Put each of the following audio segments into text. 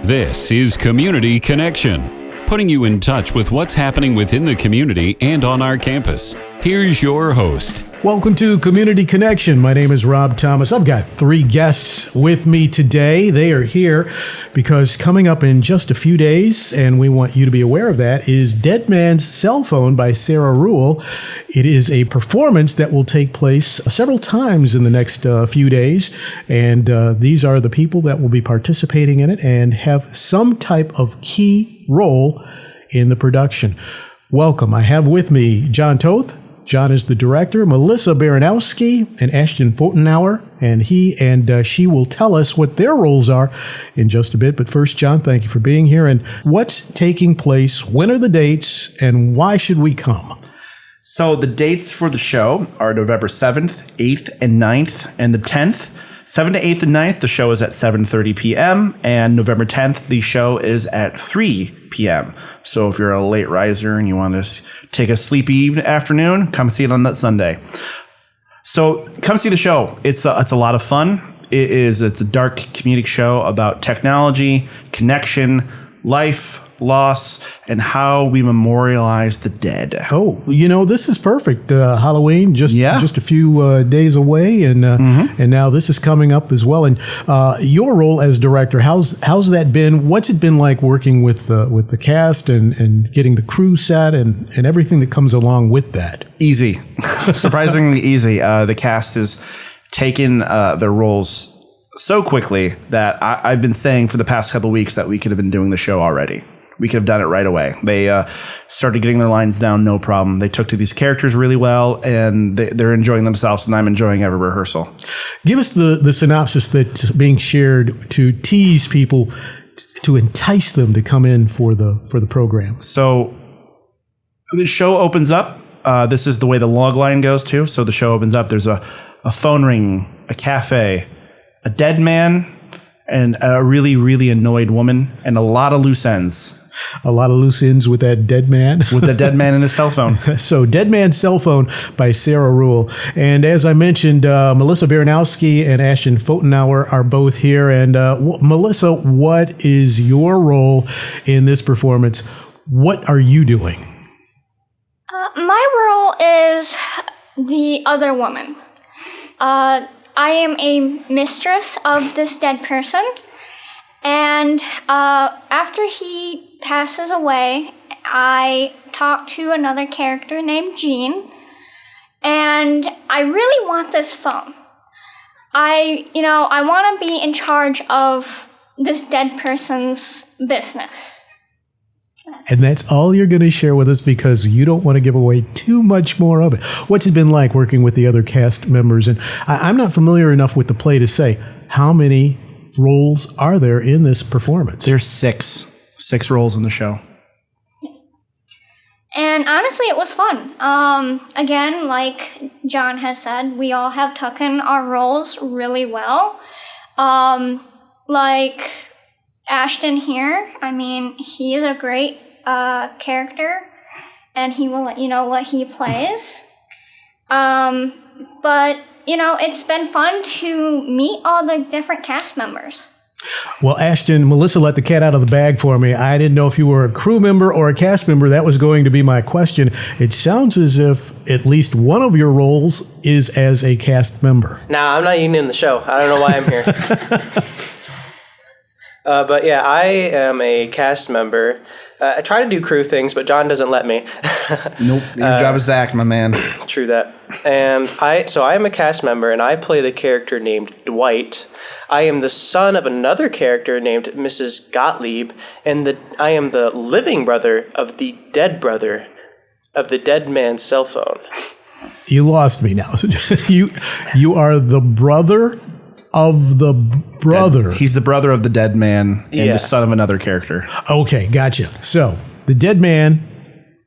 This is Community Connection, putting you in touch with what's happening within the community and on our campus. Here's your host. Welcome to Community Connection. My name is Rob Thomas. I've got 3 guests with me today. They are here because coming up in just a few days, and we want you to be aware of that, is Dead Man's Cell Phone by Sarah Ruhl. It is a performance that will take place several times in the next few days, and these are the people that will be participating in it and have some type of key role in the production. Welcome. I have with me John Toth. John is the director, Melissa Baranowski, and Ashton Fotenauer, and he and she will tell us what their roles are in just a bit. But first, John, thank you for being here. And what's taking place? When are the dates? And why should we come? So the dates for the show are November 7th, 8th, and 9th, and the 10th. 7th to 8th and 9th, the show is at 7:30 p.m. And November 10th, the show is at 3 p.m. So if you're a late riser and you want to take a sleepy afternoon, come see it on that Sunday. So come see the show. It's a lot of fun. It's a dark comedic show about technology, connection, life, loss, and how we memorialize the dead. Oh, this is perfect. Halloween, just a few days away, and now this is coming up as well. And your role as director, how's that been? What's it been like working with the cast and getting the crew set and everything that comes along with that? Easy, surprisingly easy. The cast has taken their roles so quickly that I've been saying for the past couple of weeks that we could have been doing the show already. We could have done it right away. They started getting their lines down, no problem. They took to these characters really well, and they're enjoying themselves, and I'm enjoying every rehearsal. Give us the synopsis that's being shared to tease people, to entice them to come in for the program. So the show opens up. This is the way the log line goes, too. So the show opens up. There's a phone ring, a cafe, a dead man, and a really, really annoyed woman, and a lot of loose ends. A lot of loose ends with that dead man. With the dead man and his cell phone. So Dead Man's Cell Phone by Sarah Ruhl. And as I mentioned, Melissa Baranowski and Ashton Fotenauer are both here. And Melissa, what is your role in this performance? What are you doing? My role is the other woman. I am a mistress of this dead person, and after he passes away, I talk to another character named Jean, and I really want this phone. I want to be in charge of this dead person's business. And that's all you're going to share with us because you don't want to give away too much more of it. What's it been like working with the other cast members? And I'm not familiar enough with the play to say how many roles are there in this performance. There's 6 roles in the show. And honestly, it was fun. Again, like John has said, we all have taken our roles really well. Like Ashton here, he is a great character, and he will let you know what he plays. But, it's been fun to meet all the different cast members. Well, Ashton, Melissa let the cat out of the bag for me. I didn't know if you were a crew member or a cast member. That was going to be my question. It sounds as if at least one of your roles is as a cast member. Nah, I'm not even in the show. I don't know why I'm here. But yeah, I am a cast member. I try to do crew things, but John doesn't let me. Nope, your job is to act, my man. True that. And I am a cast member, and I play the character named Dwight. I am the son of another character named Mrs. Gottlieb, and I am the living brother of the dead man's cell phone. You lost me now. You are the brother of the brother. He's the brother of the dead man and the son of another character. Okay, gotcha. So the dead man,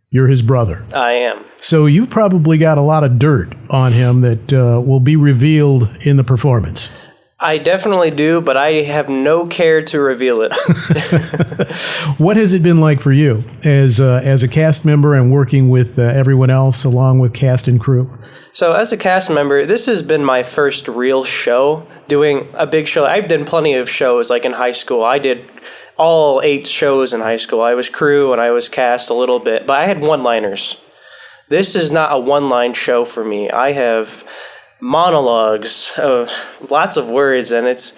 you're his brother. I am. So you've probably got a lot of dirt on him that will be revealed in the performance. I definitely do, but I have no care to reveal it. What has it been like for you as a cast member and working with everyone else along with cast and crew? So as a cast member, this has been my first real show, doing a big show. I've done plenty of shows, like in high school. I did all 8 shows in high school. I was crew and I was cast a little bit, but I had one-liners. This is not a one-line show for me. I have monologues of lots of words, and it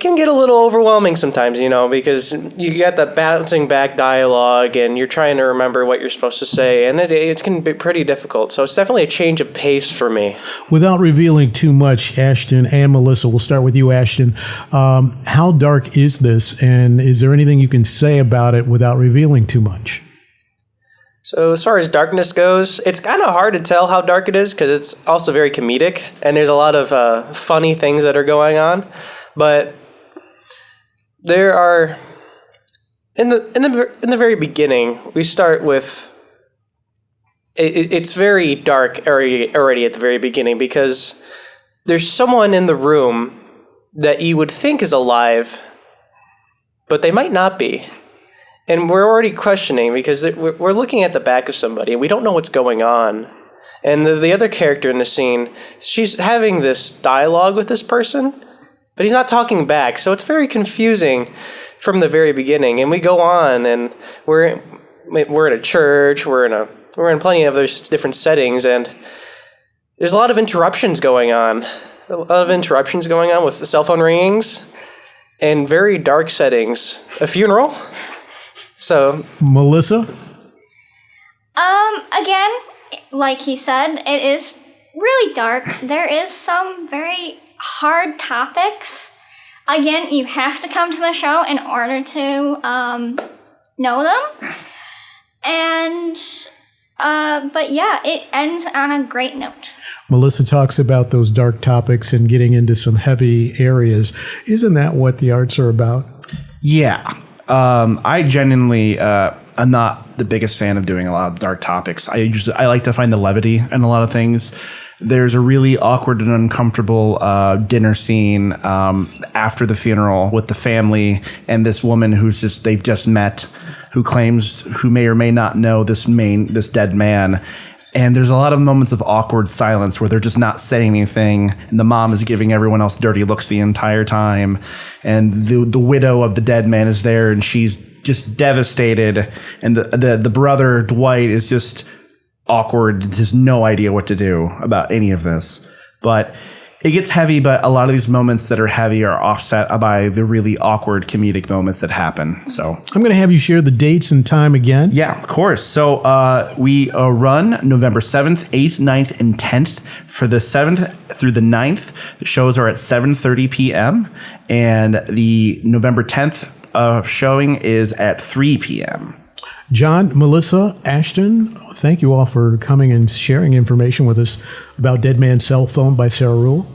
can get a little overwhelming sometimes, because you got the bouncing back dialogue and you're trying to remember what you're supposed to say, and it can be pretty difficult. So it's definitely a change of pace for me. Without revealing too much, Ashton and Melissa, we'll start with you, Ashton. How dark is this, and is there anything you can say about it without revealing too much? So as far as darkness goes, it's kind of hard to tell how dark it is because it's also very comedic, and there's a lot of funny things that are going on. But there are in the very beginning, we start with it's very dark already at the very beginning because there's someone in the room that you would think is alive, but they might not be. And we're already questioning because we're looking at the back of somebody and we don't know what's going on. And the other character in the scene, she's having this dialogue with this person, but he's not talking back. So it's very confusing from the very beginning. And we go on and we're in a church, we're in plenty of those different settings, and there's a lot of interruptions going on. A lot of interruptions going on with the cell phone ringings and very dark settings. A funeral. So, Melissa? Again, like he said, it is really dark. There is some very hard topics. Again, you have to come to the show in order to know them. And, but yeah, it ends on a great note. Melissa talks about those dark topics and getting into some heavy areas. Isn't that what the arts are about? Yeah. I genuinely am not the biggest fan of doing a lot of dark topics. I like to find the levity in a lot of things. There's a really awkward and uncomfortable dinner scene after the funeral with the family and this woman they've just met, who may or may not know this dead man. And there's a lot of moments of awkward silence where they're just not saying anything. And the mom is giving everyone else dirty looks the entire time. And the widow of the dead man is there and she's just devastated. And the brother, Dwight, is just awkward, has no idea what to do about any of this. But it gets heavy, but a lot of these moments that are heavy are offset by the really awkward comedic moments that happen. So I'm going to have you share the dates and time again. Yeah, of course. So we run November 7th, 8th, 9th, and 10th. For the 7th through the 9th, the shows are at 7:30 p.m. And the November 10th showing is at 3 p.m. John, Melissa, Ashton, thank you all for coming and sharing information with us about Dead Man's Cell Phone by Sarah Ruhl.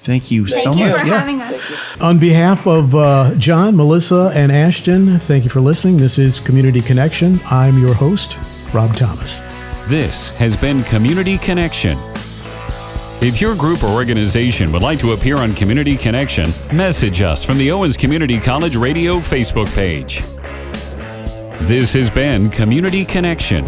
Thank you so Thank you much. for having us. On behalf of John, Melissa, and Ashton, thank you for listening. This is Community Connection. I'm your host, Rob Thomas. This has been Community Connection. If your group or organization would like to appear on Community Connection, message us from the Owens Community College Radio Facebook page. This has been Community Connection.